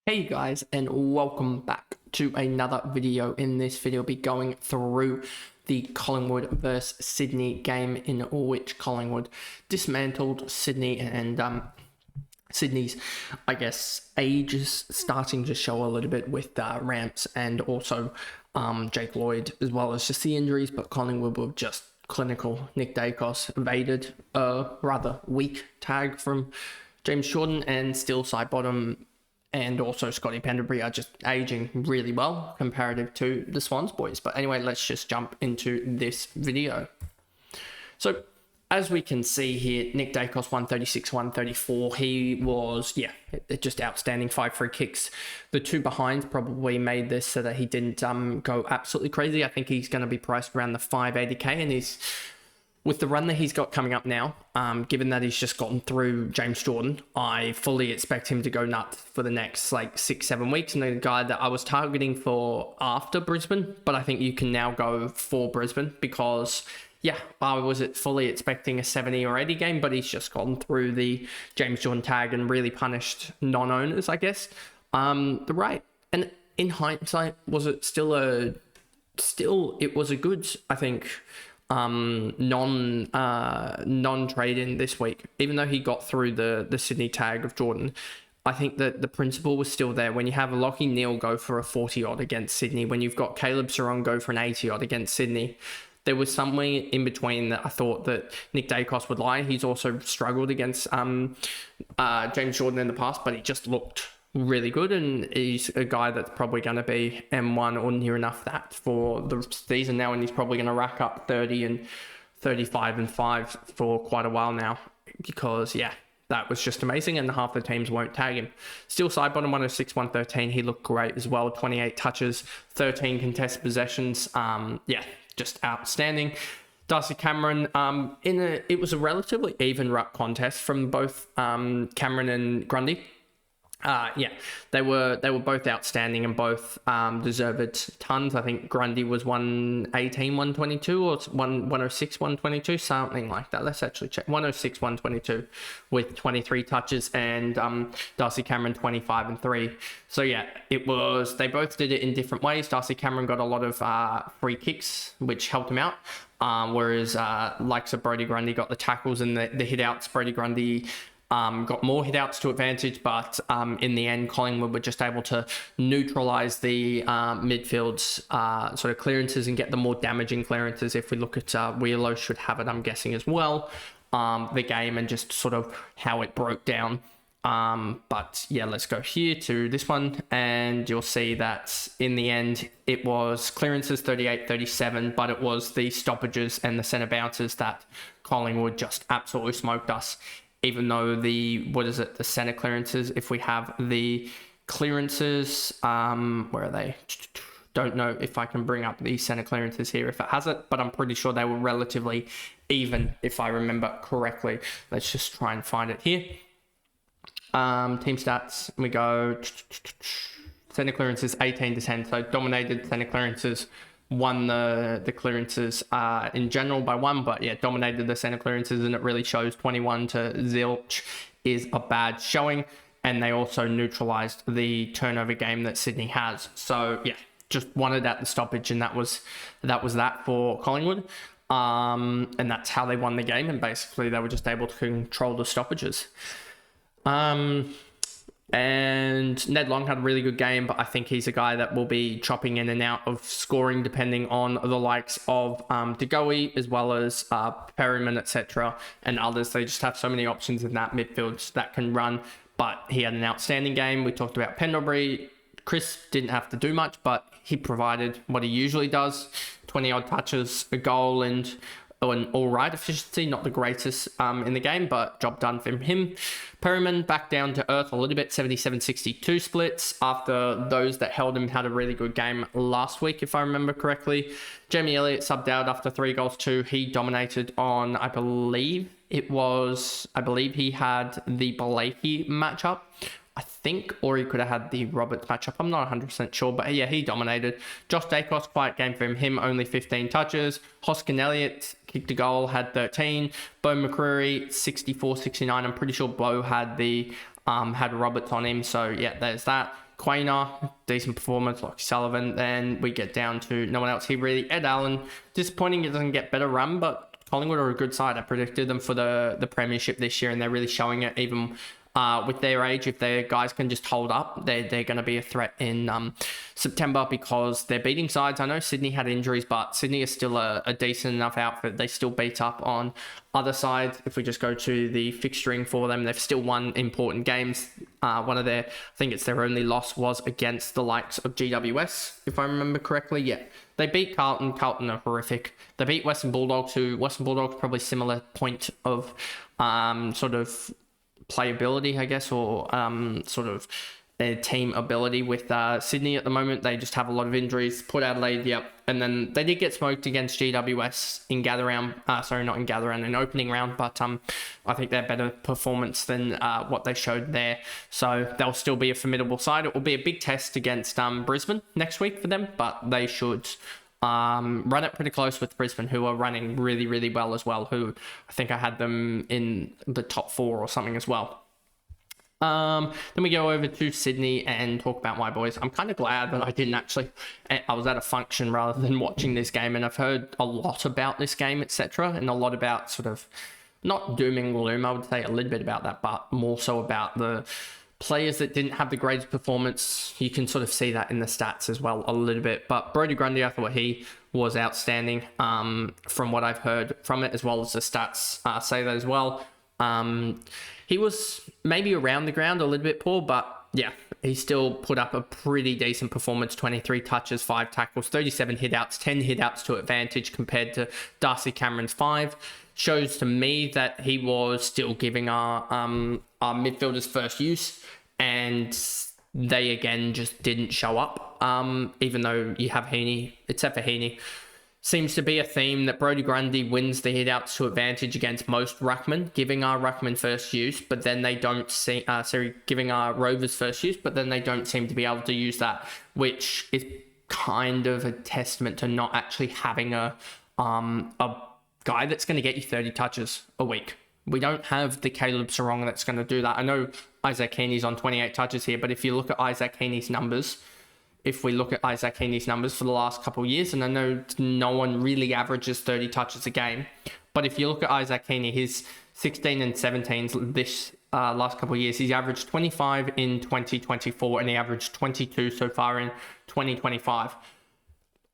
Hey guys, and welcome back to another video. In this video, I'll be going through the Collingwood versus Sydney game in which Collingwood dismantled Sydney, and Sydney's, I guess, age is starting to show a little bit with Ramps and also Jake Lloyd, as well as just the injuries, but Collingwood were just clinical. Nick Daicos evaded a rather weak tag from James Jordon, and still side bottom and also Scotty Pendlebury are just aging really well comparative to the Swans boys. But anyway, let's just jump into this video. So as we can see here, Nick Daicos 136, 134. He was, just outstanding. 5 free kicks. The two behind probably made this so that he didn't go absolutely crazy. I think he's going to be priced around the 580k, and he's, with the run that he's got coming up now, given that he's just gotten through James Jordon, I fully expect him to go nuts for the next 6-7 weeks. And the guy that I was targeting for after Brisbane, but I think you can now go for Brisbane because, I was fully expecting a 70 or 80 game, but he's just gone through the James Jordon tag and really punished non-owners, I guess. And in hindsight, was it it was a good, I think, non-trade in this week, even though he got through the Sydney tag of Jordan. I think that the principle was still there. When you have Lachie Neale go for a 40 odd against Sydney, when you've got Caleb Serong go for an 80 odd against Sydney, there was somewhere in between that I thought that Nick Daicos would lie. He's also struggled against James Jordon in the past, but he just looked really good, and he's a guy that's probably going to be M1 or near enough that for the season now, and he's probably going to rack up 30 and 35 and 5 for quite a while now because that was just amazing, and half the teams won't tag him. Still side bottom 106, 113. He looked great as well. 28 touches, 13 contested possessions. Just outstanding. Darcy Cameron, it was a relatively even ruck contest from both Cameron and Grundy. They were both outstanding and both deserved tons. I think Grundy was 118, 122 or 106, 122, something like that. Let's actually check. 106, 122 with 23 touches, and Darcy Cameron 25 and 3. So they both did it in different ways. Darcy Cameron got a lot of free kicks, which helped him out. Whereas likes of Brodie Grundy got the tackles and the hit outs. Brodie Grundy got more hit outs to advantage, but in the end, Collingwood were just able to neutralise the midfield's sort of clearances and get the more damaging clearances. If we look at Wheelo should have it, I'm guessing as well, the game and just sort of how it broke down. Let's go here to this one, and you'll see that in the end, it was clearances 38-37, but it was the stoppages and the centre bounces that Collingwood just absolutely smoked us. Even though the centre clearances, if we have the clearances, where are they? Don't know if I can bring up the centre clearances here if it has it, but I'm pretty sure they were relatively even, if I remember correctly. Let's just try and find it here. Team stats, we go centre clearances 18-10, so dominated centre clearances. Won the clearances in general by 1, but dominated the centre clearances, and it really shows 21 to zilch is a bad showing, and they also neutralised the turnover game that Sydney has. So just wanted at the stoppage, and that was that for Collingwood, and that's how they won the game, and basically they were just able to control the stoppages. And Ned Long had a really good game, but I think he's a guy that will be chopping in and out of scoring depending on the likes of Daicos as well as Perryman, etc. and others. They just have so many options in that midfield that can run, but he had an outstanding game. We talked about Pendlebury. Chris didn't have to do much, but he provided what he usually does. 20 odd touches, a goal, and an all right efficiency, not the greatest in the game, but job done from him. Perryman back down to earth a little bit, 77-62 splits after those that held him had a really good game last week, if I remember correctly. Jamie Elliott subbed out after 3 goals too. He dominated on, I believe he had the Blakey matchup. I think, or he could have had the Roberts matchup. I'm not 100% sure, but he dominated. Josh Daicos, quiet game from him, only 15 touches. Hoskin Elliott kicked a goal, had 13. Bo McCreary, 64-69. I'm pretty sure Bo had Roberts on him, so there's that. Quainer, decent performance, like Sullivan. Then we get down to no one else here really. Ed Allen, disappointing it doesn't get better run, but Collingwood are a good side. I predicted them for the premiership this year, and they're really showing it. Even with their age, if their guys can just hold up, they're going to be a threat in September because they're beating sides. I know Sydney had injuries, but Sydney is still a decent enough outfit. They still beat up on other sides. If we just go to the fixturing for them, they've still won important games. One of their, I think it's their only loss was against the likes of GWS, if I remember correctly. Yeah, they beat Carlton. Carlton are horrific. They beat Western Bulldogs, who Western Bulldogs probably similar point of sort of playability, I guess, or sort of their team ability with Sydney at the moment. They just have a lot of injuries. Put Adelaide, yep. And then they did get smoked against GWS in gather round. Sorry, not in gather round, in opening round. But I think they're better performance than what they showed there. So they'll still be a formidable side. It will be a big test against Brisbane next week for them. But they should run it pretty close with Brisbane, who are running really, really well as well, who I think I had them in the top 4 or something as well. Then we go over to Sydney and talk about my boys. I'm kind of glad that I didn't actually, I was at a function rather than watching this game, and I've heard a lot about this game, etc., and a lot about sort of, not doom and gloom, I would say a little bit about that, but more so about the players that didn't have the greatest performance. You can sort of see that in the stats as well a little bit. But Brodie Grundy, I thought he was outstanding from what I've heard from it, as well as the stats say that as well. He was maybe around the ground a little bit poor, but yeah, he still put up a pretty decent performance. 23 touches, 5 tackles, 37 hit-outs, 10 hit-outs to advantage compared to Darcy Cameron's 5. Shows to me that he was still giving our midfielders first use, and they again just didn't show up. Even though you have Heaney, except for Heaney, seems to be a theme that Brodie Grundy wins the hit-outs to advantage against most ruckmen, giving our ruckmen first use, but then they don't see, giving our rovers first use, but then they don't seem to be able to use that, which is kind of a testament to not actually having a guy that's going to get you 30 touches a week. We don't have the Caleb Sarong that's going to do that. I know Isaac Heaney's on 28 touches here, but if you look at Isaac Heaney's numbers, for the last couple of years, and I know no one really averages 30 touches a game, but if you look at Isaac Heaney, his 16 and 17s this last couple of years, he's averaged 25 in 2024, and he averaged 22 so far in 2025.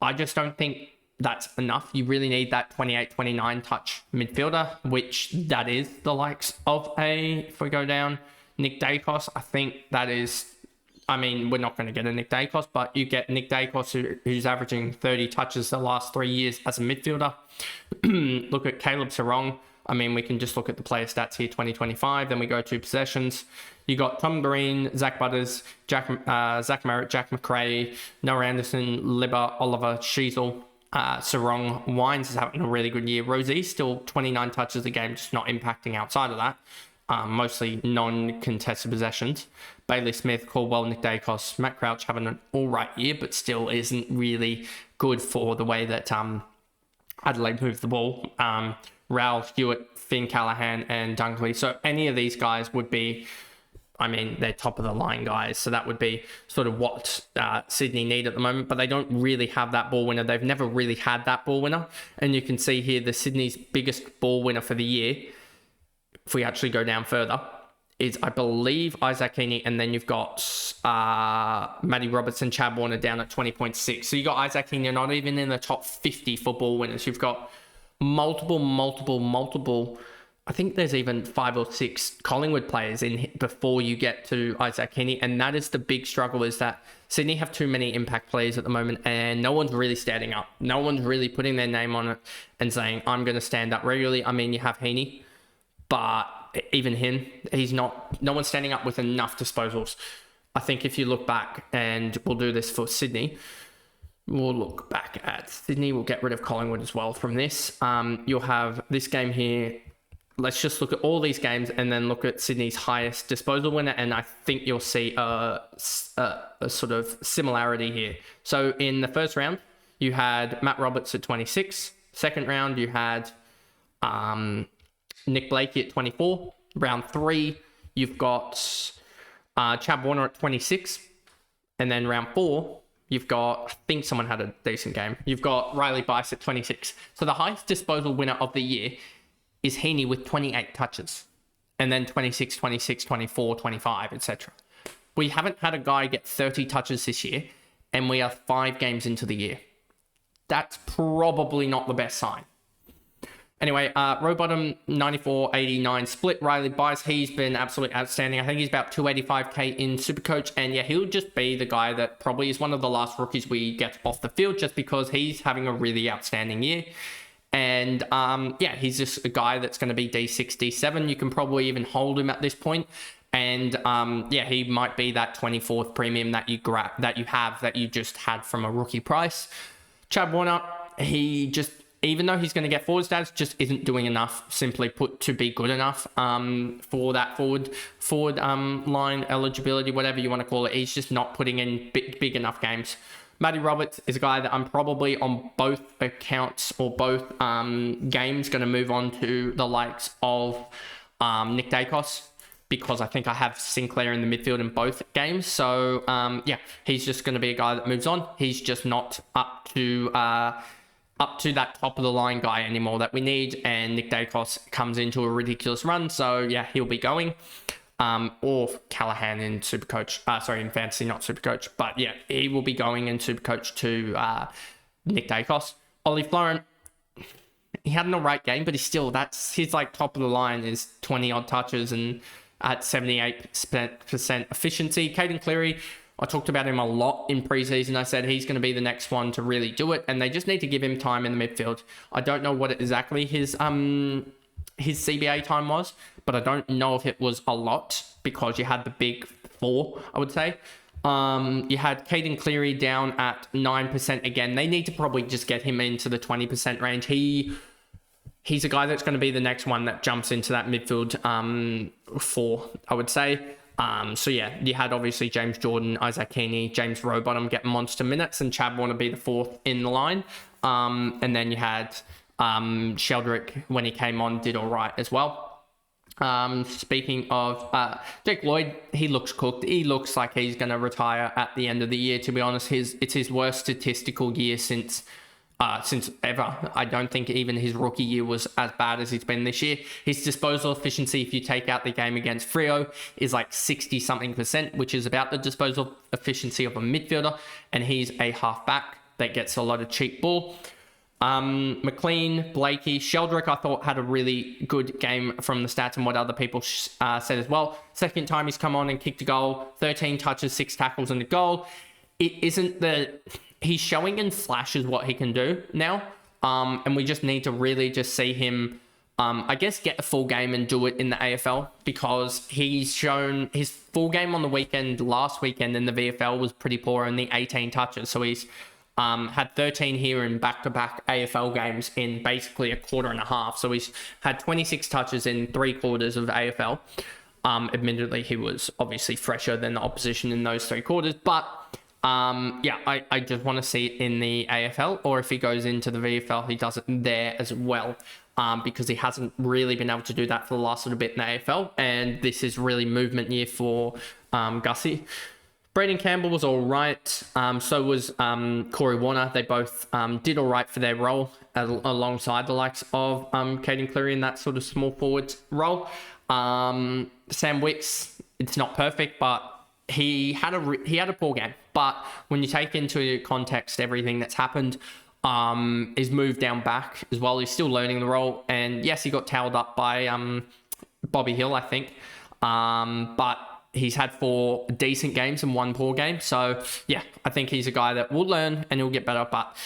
I just don't think that's enough. You really need that 28, 29 touch midfielder, which that is the likes of if we go down, Nick Daicos. I think that is, I mean, we're not going to get a Nick Daicos, but you get Nick Daicos who's averaging 30 touches the last 3 years as a midfielder. Look at Caleb Sarong. I mean, we can just look at the player stats here, 2025. Then we go to possessions. You got Tom Green, Zach Butters, Zach Merritt, Jack McRae, Noah Anderson, Libba, Oliver, Sheasel, Sarong. Wines is having a really good year. Rosie still 29 touches a game, just not impacting outside of that. Mostly non-contested possessions. Bailey Smith, Caldwell, Nick Daicos, Matt Crouch having an all right year, but still isn't really good for the way that Adelaide moved the ball. Raoul, Hewitt, Finn Callahan, and Dunkley. So any of these guys would be, I mean, they're top of the line guys. So that would be sort of what Sydney need at the moment, but they don't really have that ball winner. They've never really had that ball winner. And you can see here the Sydney's biggest ball winner for the year, if we actually go down further, is, I believe, Isaac Heaney, and then you've got Matty Robertson, Chad Warner down at 20.6. So you got Isaac Heaney not even in the top 50 for ball winners. You've got multiple, I think there's even 5 or 6 Collingwood players in before you get to Isaac Heaney, and that is the big struggle, is that Sydney have too many impact players at the moment, and no one's really standing up. No one's really putting their name on it and saying, I'm going to stand up regularly. I mean, you have Heaney, but even him, no one's standing up with enough disposals. I think if you look back, and we'll do this for Sydney, we'll look back at Sydney, we'll get rid of Collingwood as well from this. You'll have this game here. Let's just look at all these games and then look at Sydney's highest disposal winner, and I think you'll see a sort of similarity here. So in the first round, you had Matt Roberts at 26. Second round, you had Nick Blakey at 24. Round 3, you've got Chad Warner at 26. And then round 4, you've got, I think someone had a decent game. You've got Riley Bice at 26. So the highest disposal winner of the year is Heaney with 28 touches. And then 26, 26, 24, 25, etc. We haven't had a guy get 30 touches this year, and we are 5 games into the year. That's probably not the best sign. Anyway, row bottom 94.89 split. Riley Bice, he's been absolutely outstanding. I think he's about 285k in SuperCoach, and yeah, he'll just be the guy that probably is one of the last rookies we get off the field, just because he's having a really outstanding year. And yeah, he's just a guy that's going to be D6, D7. You can probably even hold him at this point. And yeah, he might be that 24th premium that you just had from a rookie price. Chad Warner, he just, even though he's going to get forward stats, just isn't doing enough, simply put, to be good enough for that forward line eligibility, whatever you want to call it. He's just not putting in big enough games. Matty Roberts is a guy that I'm probably on both accounts or both games going to move on to the likes of Nick Daicos, because I think I have Sinclair in the midfield in both games. So yeah, he's just going to be a guy that moves on. He's just not up to that top of the line guy anymore that we need, and Nick Daicos comes into a ridiculous run, so yeah, he'll be going. Or Callahan in SuperCoach, sorry, in Fantasy, not SuperCoach, but yeah, he will be going in SuperCoach to Nick Daicos. Ollie Florent, he had an alright game, but that's his like top of the line is 20 odd touches and at 78% efficiency. Caden Cleary, I talked about him a lot in preseason. I said he's going to be the next one to really do it, and they just need to give him time in the midfield. I don't know what exactly his CBA time was, but I don't know if it was a lot, because you had the big 4, I would say. You had Caden Cleary down at 9% again. They need to probably just get him into the 20% range. He's a guy that's going to be the next one that jumps into that midfield 4, I would say. So yeah, you had obviously James Jordon, Isaac Heaney, James Rowbottom get monster minutes, and Chad Warner be the 4th in the line. And then you had Sheldrick, when he came on, did all right as well. Speaking of Jake Lloyd, he looks cooked. He looks like he's going to retire at the end of the year, to be honest. It's his worst statistical year since ever. I don't think even his rookie year was as bad as it's been this year. His disposal efficiency, if you take out the game against Freo, is like 60-something%, which is about the disposal efficiency of a midfielder, and he's a halfback that gets a lot of cheap ball. McLean, Blakey, Sheldrick, I thought had a really good game from the stats and what other people said as well. Second time he's come on and kicked a goal, 13 touches, 6 tackles and a goal. It isn't he's showing in flashes what he can do now. And we just need to really just see him, I guess, get a full game and do it in the AFL, because he's shown his full game on the weekend, last weekend in the VFL was pretty poor, only 18 touches. So he's had 13 here in back-to-back AFL games in basically a quarter and a half. So he's had 26 touches in 3 quarters of AFL. Admittedly, he was obviously fresher than the opposition in those 3 quarters. But yeah, I just want to see it in the AFL, or if he goes into the VFL, he does it there as well. Because he hasn't really been able to do that for the last little bit in the AFL. And this is really movement year for Gussie. Braden Campbell was all right. So was Corey Warner. They both did all right for their role alongside the likes of Caden Cleary in that sort of small forward role. Sam Wicks, it's not perfect, but he had a poor game. But when you take into context everything that's happened, he's moved down back as well. He's still learning the role. And yes, he got towed up by Bobby Hill, I think. But he's had 4 decent games and 1 poor game. So, yeah, I think he's a guy that will learn and he'll get better, but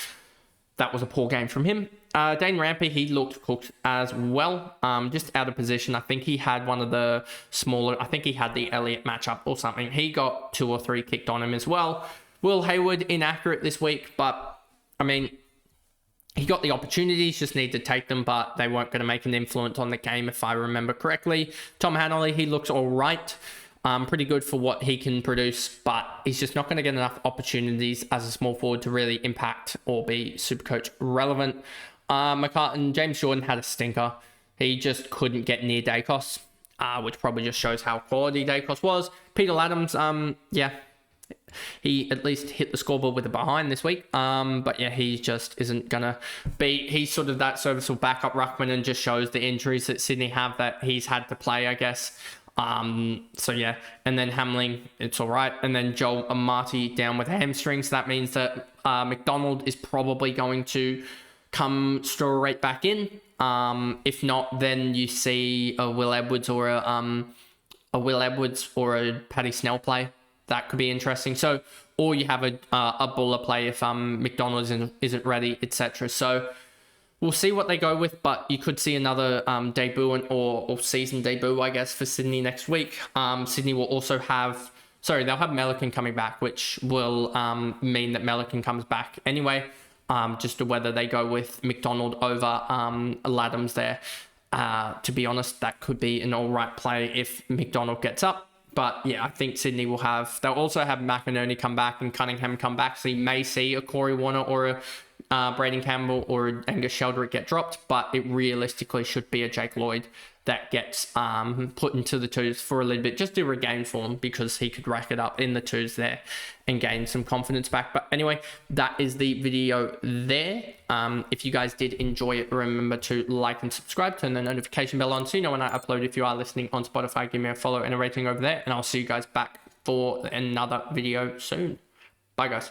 that was a poor game from him. Dane Rampy, he looked cooked as well. Just out of position. I think he had one of the smaller, I think he had the Elliott matchup or something. He got 2 or 3 kicked on him as well. Will Hayward, inaccurate this week, but, I mean, he got the opportunities, just need to take them, but they weren't going to make an influence on the game, if I remember correctly. Tom Hanley, he looks all right. Pretty good for what he can produce, but he's just not going to get enough opportunities as a small forward to really impact or be SuperCoach relevant. McCartan, James Jordon had a stinker. He just couldn't get near Daicos, which probably just shows how quality Daicos was. Peter Adams, yeah, he at least hit the scoreboard with a behind this week. But yeah, he just isn't gonna be. He's sort of that serviceable backup ruckman, and just shows the injuries that Sydney have that he's had to play, I guess. So yeah, and then Hamling, it's all right, and then Joel Amati down with hamstrings. That means that McDonald is probably going to come straight back in. If not, then you see a Will Edwards or a Paddy Snell play. That could be interesting. So, or you have a Buller play if McDonald isn't ready, etc. So we'll see what they go with, but you could see another debut or season debut, I guess, for Sydney next week. Sydney will also have, they'll have Melican coming back, which will mean that Melican comes back anyway. Just to whether they go with McDonald over Laddams there. To be honest, that could be an all right play if McDonald gets up. But yeah, I think Sydney will they'll also have McInerney come back and Cunningham come back. So you may see a Corey Warner or a Braden Campbell or a Angus Sheldrick get dropped, but it realistically should be a Jake Lloyd that gets put into the twos for a little bit, just to regain form, because he could rack it up in the twos there and gain some confidence back. But anyway, that is the video there. If you guys did enjoy it, remember to like and subscribe, turn the notification bell on so you know when I upload. If you are listening on Spotify, give me a follow and a rating over there, and I'll see you guys back for another video soon. Bye guys.